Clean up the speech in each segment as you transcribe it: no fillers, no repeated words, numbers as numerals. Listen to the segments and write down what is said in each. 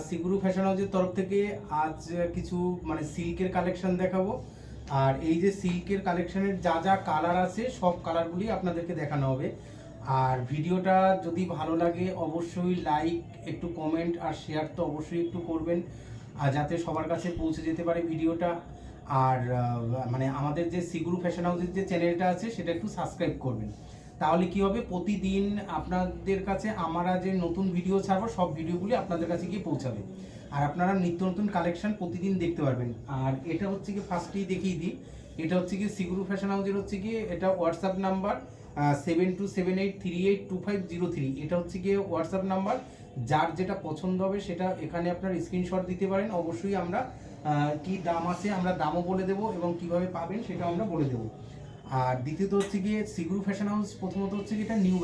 Shriguru fashion হাউসের তরফ থেকে আজ কিছু মানে সিল্কের কালেকশন দেখাবো। আর এই যে সিল্কের কালেকশনের যা যা কালার আছে সব কালারগুলি আপনাদেরকে দেখানো হবে। আর ভিডিওটা যদি ভালো লাগে অবশ্যই লাইক, একটু কমেন্ট আর শেয়ার তো অবশ্যই একটু করবেন, আর যাতে সবার কাছে পৌঁছে যেতে পারে ভিডিওটা। আর মানে আমাদের যে সিগুরু ফ্যাশন হাউসের যে চ্যানেলটা আছে সেটা একটু সাবস্ক্রাইব করবেন। তাহলে কি হবে, প্রতিদিন আপনাদের কাছে আমরা যে নতুন ভিডিও ছাড়বো সব ভিডিওগুলি আপনাদের কাছে গিয়ে পৌঁছাবে, আর আপনারা নিত্য নতুন কালেকশন প্রতিদিন দেখতে পারবেন। আর এটা হচ্ছে কি ফার্স্টেই দেখিয়ে দিই, এটা হচ্ছে কি সিগুরু ফ্যাশন হাউসের হচ্ছে কি এটা হোয়াটসঅ্যাপ নাম্বার 7278382503। এটা হচ্ছে গিয়ে হোয়াটসঅ্যাপ নাম্বার। যার যেটা পছন্দ হবে সেটা এখানে আপনার স্ক্রিনশট দিতে পারেন। অবশ্যই আমরা কি দাম আছে আমরা দামও বলে দেবো এবং কিভাবে পাবেন সেটাও আমরা বলে দেবো। আর দ্বিতীয়ত হচ্ছে গিয়ে সিগুরু ফ্যাশন হাউস প্রথমত হচ্ছে কি এটা নিউ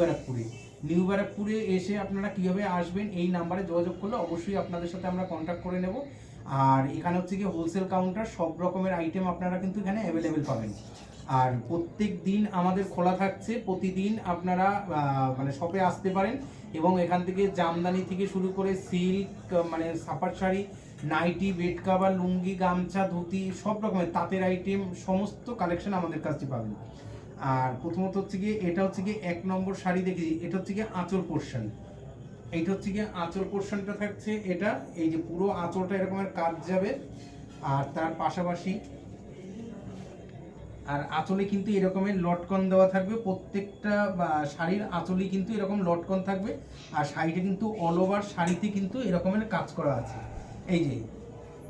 ব্যারাকপুরে এসে আপনারা কীভাবে আসবেন এই নাম্বারে যোগাযোগ করলে অবশ্যই আপনাদের সাথে আমরা কন্ট্যাক্ট করে নেব। আর এখানে হচ্ছে গিয়ে হোলসেল কাউন্টার, সব রকমের আইটেম আপনারা কিন্তু এখানে অ্যাভেলেবেল পাবেন। আর প্রত্যেক দিন আমাদের খোলা থাকছে, প্রতিদিন আপনারা মানে শপে আসতে পারেন এবং এখান থেকে জামদানি থেকে শুরু করে সিল্ক মানে সাপার sari, nightie, bed cover, lungi, গামছা, ধুতি, সব রকমের তাঁতের আইটেম সমস্ত কালেকশন আমাদের কাছে পাবেন। আর প্রথমত হচ্ছে গিয়ে এটা হচ্ছে গিয়ে 1 নম্বর শাড়ি দেখি, এটা হচ্ছে গিয়ে আঁচল পোর্শন। এইটা হচ্ছে গিয়ে আঁচল পোর্শনটা থাকছে, এটা এই যে পুরো আঁচলটা এরকমের কাজ যাবে। আর তার পাশাপাশি আর আঁচলে কিন্তু এরকমের লটকন দেওয়া থাকবে, প্রত্যেকটা শাড়ির আঁচলে কিন্তু এরকম লটকন থাকবে। আর শাড়িটা কিন্তু অল ওভার শাড়িতে কিন্তু এরকমের কাজ করা আছে। এই যে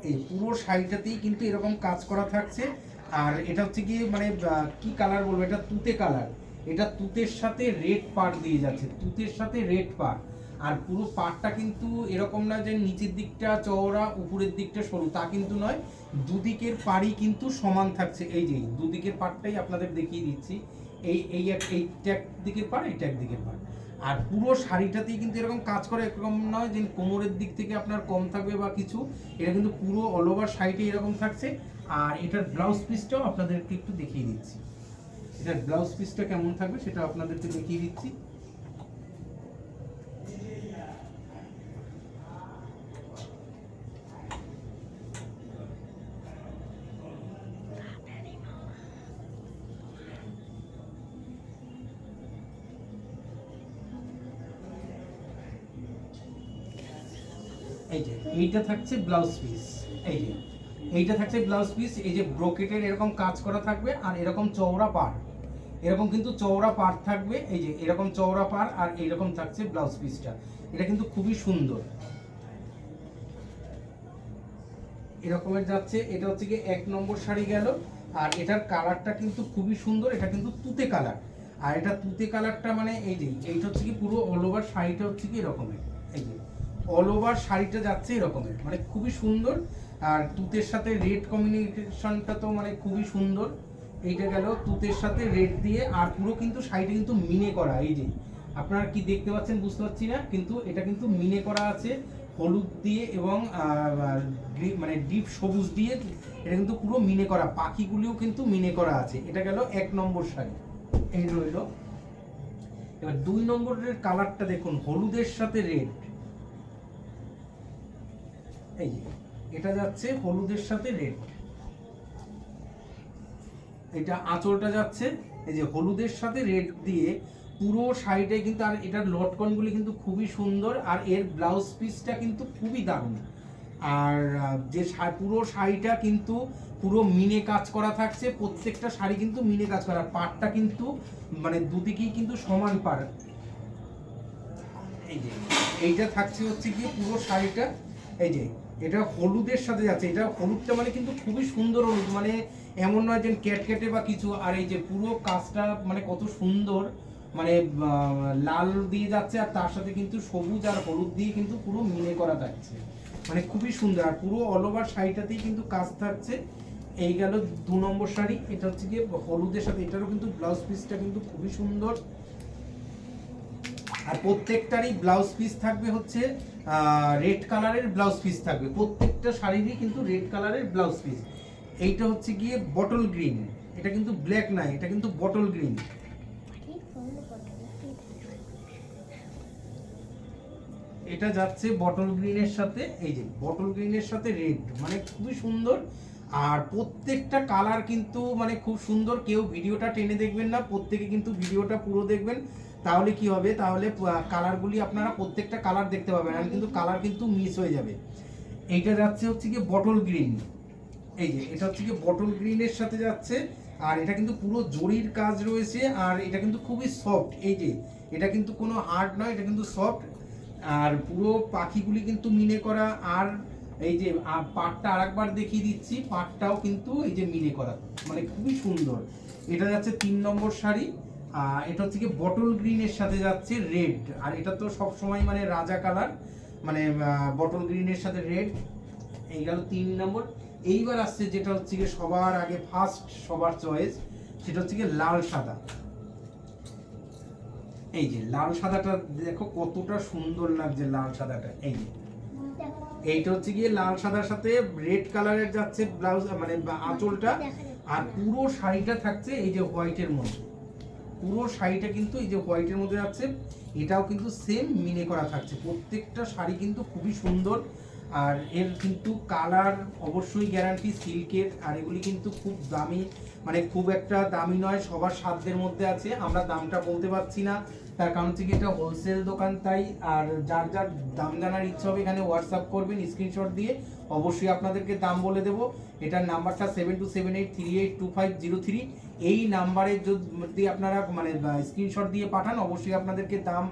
এই পুরো শাড়িটাতেই কিন্তু এরকম কাজ করা থাকছে। আর এটা হচ্ছে কি মানে কি কালার বলবো, এটা তুতে কালার। এটা তুতের সাথে রেড পাড় দিয়ে যাচ্ছে, তুতের সাথে রেড পাড়। আর পুরো পাড়টা কিন্তু এরকম না যে নিচের দিকটা চওড়া উপরের দিকটা সরু, তা কিন্তু নয়। দুদিকের পাড়ই কিন্তু সমান থাকছে। এই যে দুদিকের পাড়টাই আপনাদের দেখিয়ে দিচ্ছি, এইটা একদিকের পাড়, এইটা একদিকের পাড়। আর পুরো শাড়িটাতেই কিন্তু এরকম কাজ করে, এরকম নয় যে কোমরের দিক থেকে আপনার কম থাকবে বা কিছু। এটা কিন্তু পুরো অল ওভার শাড়িতে এরকম থাকছে। আর এটার ব্লাউজ পিসটাও আপনাদেরকে একটু দেখিয়ে দিচ্ছি, এটার ব্লাউজ পিসটা কেমন থাকবে সেটা আপনাদেরকে দেখিয়ে দিচ্ছি। এই যে এইটা থাকছে ব্লাউজ পিস, এই যে এইটা থাকছে ব্লাউজ পিস। এই যে ব্রোকেটের এরকম কাজ করা থাকবে আর এরকম চওড়া পাড়, এরকম কিন্তু চওড়া পাড় থাকবে। এই যে এরকম চওড়া পাড় আর এইরকম থাকছে ব্লাউজ পিসটা। এটা কিন্তু খুবই সুন্দর এরকমের যাচ্ছে। এটা হচ্ছে কি 1 নম্বর শাড়ি গেল। আর এটার কালারটা কিন্তু খুবই সুন্দর, এটা কিন্তু তুতে কালার। আর এটা তুতে কালারটা মানে এই যে এইটা হচ্ছে কি পুরো অল ওভার শাড়িটা হচ্ছে কি এরকমের, এই যে অল ওভার শাড়িটা যাচ্ছে এরকমের, মানে খুবই সুন্দর। আর তুতের সাথে রেড কম্বিনেশনটা তো মানে খুবই সুন্দর। এইটা গেল তুতের সাথে রেড দিয়ে। আর পুরো কিন্তু শাড়িটা কিন্তু মিনে করা, এই যে আপনারা কি দেখতে পাচ্ছেন বুঝতে পারছি না, কিন্তু এটা কিন্তু মিনে করা আছে হলুদ দিয়ে এবং মানে ডিপ সবুজ দিয়ে। এটা কিন্তু পুরো মিনে করা, পাখিগুলিও কিন্তু মিনে করা আছে। এটা গেল 1 নম্বর শাড়ি, এই রইল। এবার 2 নম্বরের কালারটা দেখুন, হলুদের সাথে রেড। এই যে এটা যাচ্ছে হলুদের সাথে রেড, এটা আঁচলটা যাচ্ছে এই যে হলুদের সাথে রেড দিয়ে পুরো শাড়িটাই কিন্তু। আর এটার লটকনগুলি কিন্তু খুবই সুন্দর। আর এর ব্লাউজ পিসটা কিন্তু খুবই দারুণ। আর যে পুরো শাড়িটা কিন্তু পুরো মিনে কাজ করা থাকছে, প্রত্যেকটা শাড়ি কিন্তু মিনে কাজ করা। পাড়টা কিন্তু মানে দুদিকেই কিন্তু সমান পাড়। এই যে এইটা থাকছে হচ্ছে গিয়ে পুরো শাড়িটা, এই যে এটা হলুদের সাথে যাচ্ছে। এটা হলুদটা মানে কিন্তু খুবই সুন্দর হলুদ, মানে এমন নয় যে ক্যাটকেটে বা কিছু। আর এই যে পুরো কাজটা মানে কত সুন্দর, মানে লাল দিয়ে যাচ্ছে আর তার সাথে কিন্তু সবুজ আর হলুদ দিয়ে কিন্তু পুরো মিলে করা থাকছে, মানে খুবই সুন্দর। আর পুরো অল ওভার শাড়িটাতেই কিন্তু কাজ থাকছে। এই গেল 2 নম্বর শাড়ি, এটা হচ্ছে গিয়ে হলুদের সাথে। এটারও কিন্তু ব্লাউজ পিসটা কিন্তু খুবই সুন্দর। আর প্রত্যেকটারই ব্লাউজ পিস থাকবে হচ্ছে রেড কালারের ব্লাউজ পিস থাকবে, প্রত্যেকটা শাড়িরই কিন্তু রেড কালারের ব্লাউজ পিস। এইটা হচ্ছে গিয়ে বটল গ্রিন, এটা কিন্তু ব্ল্যাক নাই, এটা কিন্তু বটল গ্রিন। এটা এটা যাচ্ছে বটল গ্রিনের সাথে, এই যে বটল গ্রিনের সাথে রেড, মানে খুবই সুন্দর। আর প্রত্যেকটা কালার কিন্তু মানে খুব সুন্দর। কেউ ভিডিওটা টেনে দেখবেন না, প্রত্যেকে কিন্তু ভিডিওটা পুরো দেখবেন, তাহলে কি হবে, তাহলে কালারগুলি আপনারা প্রত্যেকটা কালার দেখতে পাবেন, আর কিন্তু কালার কিন্তু মিস হয়ে যাবে। এইটা যাচ্ছে হচ্ছে কি বটল গ্রিন, এই যে এটা হচ্ছে কি বটল গ্রিনের সাথে যাচ্ছে। আর এটা কিন্তু পুরো জরির কাজ রয়েছে, আর এটা কিন্তু খুবই সফট, এই যে এটা কিন্তু কোনো হার্ড নয়, এটা কিন্তু সফট। আর পুরো পাখিগুলি কিন্তু মিনে করা। আর এই যে পাটটা আরেকবার দেখিয়ে দিচ্ছি, পাটটাও কিন্তু এই যে মিনে করা, মানে খুবই সুন্দর। এটা যাচ্ছে 3 নম্বর শাড়ি। এটা হচ্ছে কি বটল গ্রিনের সাথে যাচ্ছে রেড, আর এটা তো সব সময় মানে রাজা কালার, মানে বটল গ্রিনের সাথে রেড। এই গেল 3 নম্বর। এইবার আসছে যেটা হচ্ছে কি সবার আগে ফার্স্ট সবার চয়েস, সেটা হচ্ছে কি লাল সাদা। এই যে লাল সাদাটা দেখো কতটা সুন্দর লাগছে, লাল সাদাটা। এই যে এইটা হচ্ছে গিয়ে লাল সাদার সাথে রেড কালারের যাচ্ছে ব্লাউজ, মানে আঁচলটা। আর পুরো শাড়িটা থাকছে এই যে হোয়াইটের মধ্যে, পুরো শাড়িটা কিন্তু এই যে হোয়াইটের মধ্যে যাচ্ছে। এটাও কিন্তু সেম মিনে করা থাকছে, প্রত্যেকটা শাড়ি কিন্তু খুবই সুন্দর। আর এর কিন্তু কালার অবশ্যই গ্যারান্টি সিল্কের। আর এগুলি কিন্তু খুব দামি, মানে খুব একটা দামি নয়, সবার সাধ্যের মধ্যে আছে। আমরা দামটা বলতে পারছি না, তার কারণ হচ্ছে কি এটা হোলসেল দোকান, তাই। আর যার যার দাম জানার ইচ্ছা হবে এখানে হোয়াটসঅ্যাপ করবেন স্ক্রিনশট দিয়ে, অবশ্যই আপনাদেরকে দাম বলে দেবো। এটার নাম্বারটা 7278382503। এই নাম্বারে যদি আপনারা মানে স্ক্রিনশট দিয়ে পাঠান, অবশ্যই আপনাদেরকে দাম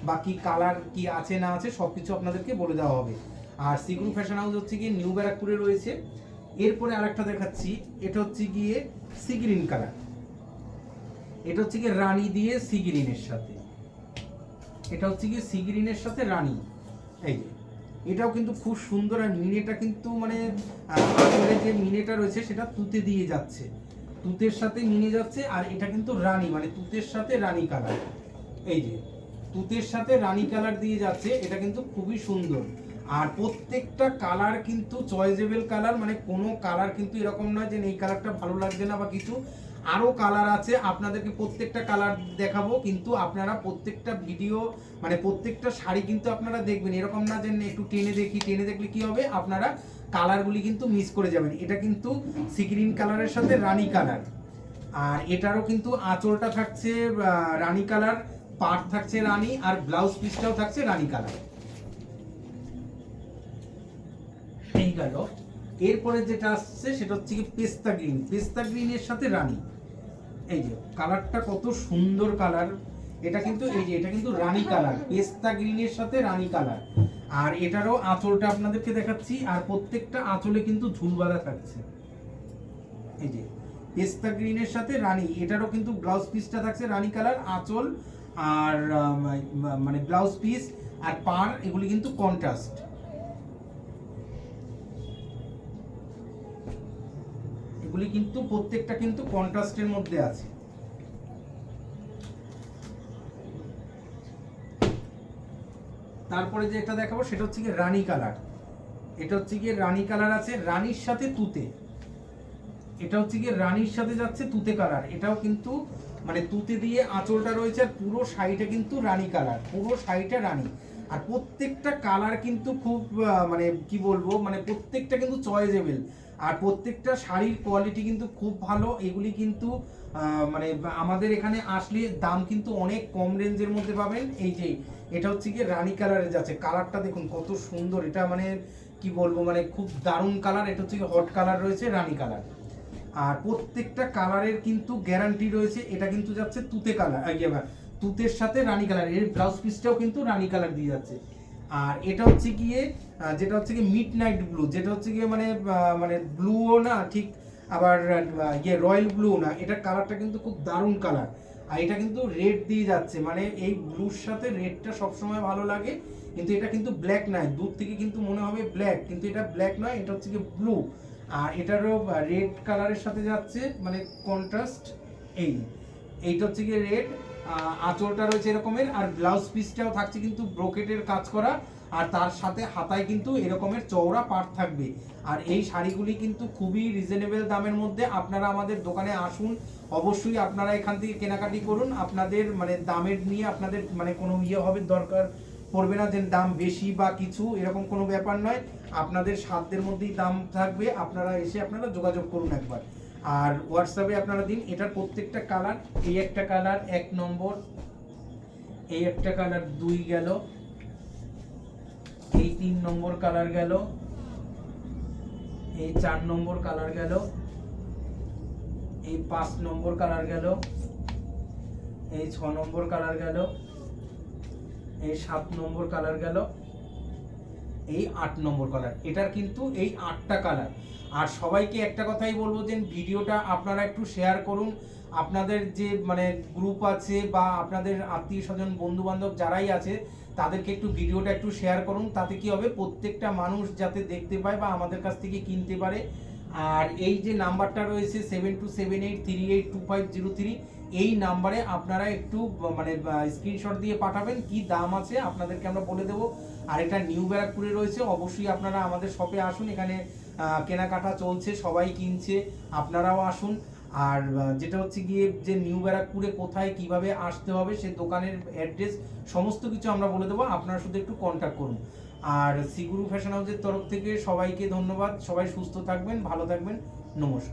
বা কি কালার কি আছে না আছে সব কিছু আপনাদেরকে বলে দেওয়া হবে। আর সিগুরু ফ্যাশন হাউস হচ্ছে গিয়ে নিউ ব্যারাকপুরে রয়েছে। এরপরে আরেকটা দেখাচ্ছি, এটা হচ্ছে গিয়ে সি গ্রিন কালার। এটা হচ্ছে গিয়ে রানী দিয়ে সি গ্রিনের সাথে, এটা হচ্ছে গিয়ে সি গ্রিনের সাথে রানী। এই যে এটাও কিন্তু খুব সুন্দর। আর মিনেটা কিন্তু মানে আসলে যে মিনেটা রয়েছে সেটা তুতে দিয়ে যাচ্ছে, তুতের সাথে মিনে যাচ্ছে। আর এটা কিন্তু রানী, মানে তুতের সাথে রানী কালার, এই যে তুতের সাথে রানী কালার দিয়ে যাচ্ছে। এটা কিন্তু খুবই সুন্দর। আর প্রত্যেকটা কালার কিন্তু চয়েজেবল কালার, মানে কোনো কালার কিন্তু এরকম নয় যে এই কালারটা ভালো লাগছে না বা কিছু। আরও কালার আছে, আপনাদেরকে প্রত্যেকটা কালার দেখাবো, কিন্তু আপনারা প্রত্যেকটা ভিডিও মানে প্রত্যেকটা শাড়ি কিন্তু আপনারা দেখবেন, এরকম না যে একটু টেনে দেখি, টেনে দেখলে কি হবে, আপনারা কালারগুলি কিন্তু মিস করে যাবেন। এটা কিন্তু সি গ্রিন কালারের সাথে রানী কালার। আর এটারও কিন্তু আঁচলটা থাকছে রানী কালার, পাট থাকছে রানী, আর ব্লাউজ পিসটাও থাকছে রানী কালার। এই গেল। এরপরে যেটা আসছে সেটা হচ্ছে কি পেস্তা গ্রিন, পেস্তা গ্রিনের সাথে রানী। এই যে কালারটা কত সুন্দর কালার, এটা কিন্তু এই যে এটা কিন্তু রানী কালার, পেস্তা গ্রিনের সাথে রানী কালার। আর এটারও আঁচলটা আপনাদেরকে দেখাচ্ছি, আর প্রত্যেকটা আঁচলে কিন্তু ঝুল বাঁধা থাকছে। এই যে পেস্তা গ্রিনের সাথে রানী, এটারও কিন্তু ব্লাউজ পিসটা থাকছে রানী কালার, আঁচল আর মানে ব্লাউজ পিস আর পাড় এগুলি কিন্তু কন্ট্রাস্ট। এগুলি কিন্তু প্রত্যেকটা কিন্তু কন্ট্রাস্টের মধ্যে আছে। তারপরে যে এটা দেখাবো সেটা হচ্ছে কি রানী কালার। এটা হচ্ছে কি রানী কালার আছে রানীর সাথে তুতে, এটা হচ্ছে কি রানীর সাথে যাচ্ছে তুতে কালার। এটাও কিন্তু মানে তুতে দিয়ে আঁচলটা রয়েছে, আর পুরো শাড়িটা কিন্তু রানী কালার, পুরো শাড়িটা রানী। আর প্রত্যেকটা কালার কিন্তু খুব মানে কি বলবো, মানে প্রত্যেকটা কিন্তু চয়েজেবল। আর প্রত্যেকটা শাড়ির কোয়ালিটি কিন্তু খুব ভালো। এগুলি কিন্তু মানে আমাদের এখানে আসলে দাম কিন্তু অনেক কম রেঞ্জের মধ্যে পাবেন। এই যে এটা হচ্ছে কি রানী কালারের যাচ্ছে, কালারটা দেখুন কত সুন্দর, এটা মানে কি বলবো, মানে খুব দারুণ কালার। এটা হচ্ছে কি হট কালার রয়েছে, রানী কালার। আর প্রত্যেকটা কালারের কিন্তু গ্যারান্টি রয়েছে। এটা কিন্তু যাচ্ছে তুতে কালার, তুতের সাথে রানী কালার, এর ব্লাউজ পিসটাও কিন্তু রানী কালার দিয়ে যাচ্ছে। আর এটা হচ্ছে গিয়ে যেটা হচ্ছে গিয়ে মিড নাইট ব্লু, যেটা হচ্ছে গিয়ে মানে মানে ব্লুও না ঠিক, আবার ইয়ে রয়্যাল ব্লু না, এটার কালারটা কিন্তু খুব দারুণ কালার। আর এটা কিন্তু রেড দিয়ে যাচ্ছে, মানে এই ব্লুর সাথে রেডটা সবসময় ভালো লাগে। কিন্তু এটা কিন্তু ব্ল্যাক নয়, দূর থেকে কিন্তু মনে হবে ব্ল্যাক, কিন্তু এটা ব্ল্যাক নয়, এটা হচ্ছে গিয়ে ব্লু। আর এটারও রেড কালারের সাথে যাচ্ছে, মানে কন্ট্রাস্ট। এইটা হচ্ছে গিয়ে রেড, আঁচলটা রয়েছে এরকমের, আর ব্লাউজ পিসটাও থাকছে কিন্তু ব্রোকেটের কাজ করা। আর তার সাথে হাতায় কিন্তু এরকমের চওড়া পাট থাকবে। আর এই শাড়িগুলি কিন্তু খুবই রিজনেবল দামের মধ্যে। আপনারা আমাদের দোকানে আসুন, অবশ্যই আপনারা এখান থেকে কেনাকাটি করুন। আপনাদের মানে দামের নিয়ে আপনাদের মানে কোনো ইয়ে হবে দরকার পড়বে না যে দাম বেশি বা কিছু, এরকম কোনো ব্যাপার নয়। আপনাদের সাধ্যের মধ্যেই দাম থাকবে, আপনারা এসে আপনারা যোগাযোগ করুন একবার। আর হোয়াটসঅ্যাপে আপনারা দিন। এটার প্রত্যেকটা কালার, এই একটা কালার 1 নম্বর, এই একটা কালার 2 গেল, এই 3 নম্বর কালার গেল, এই 4 নম্বর কালার গেল, এই 5 নম্বর কালার গেল, এই 6 নম্বর কালার গেল, এই 7 নম্বর কালার গেল, এই 8 নম্বর কালার। এটার কিন্তু এই 8টা কালার। আর সবাইকে একটা কথাই বলবো যে ভিডিওটা আপনারা একটু শেয়ার করুন। আপনাদের যে মানে গ্রুপ আছে বা আপনাদের আত্মীয় স্বজন বন্ধু বান্ধব যারাই আছে তাদেরকে একটু ভিডিওটা একটু শেয়ার করুন। তাতে কি হবে, প্রত্যেকটা মানুষ যাতে দেখতে পায় বা আমাদের কাছ থেকে কিনতে পারে। আর এই যে নাম্বারটা রয়েছে 7278382503, এই নাম্বারে আপনারা একটু মানে স্ক্রিনশট দিয়ে পাঠাবেন, কি দাম আছে আপনাদেরকে আমরা বলে দেবো। আর এটা নিউ ব্যারাকপুরে রয়েছে, অবশ্যই আপনারা আমাদের শপে আসুন। এখানে কেনাকাটা চলছে, সবাই কিনছে, আপনারাও আসুন। আর যেটা হচ্ছে গিয়ে যে নিউ ব্যারাকপুরে কোথায় কিভাবে আসতে হবে, সে দোকানের অ্যাড্রেস সমস্ত কিছু আমরা বলে দেবো, আপনারা শুধু একটু কন্ট্যাক্ট করুন। আর সিগুরু ফ্যাশন হাউসের তরফ থেকে সবাইকে ধন্যবাদ। সবাই সুস্থ থাকবেন, ভালো থাকবেন, নমস্কার।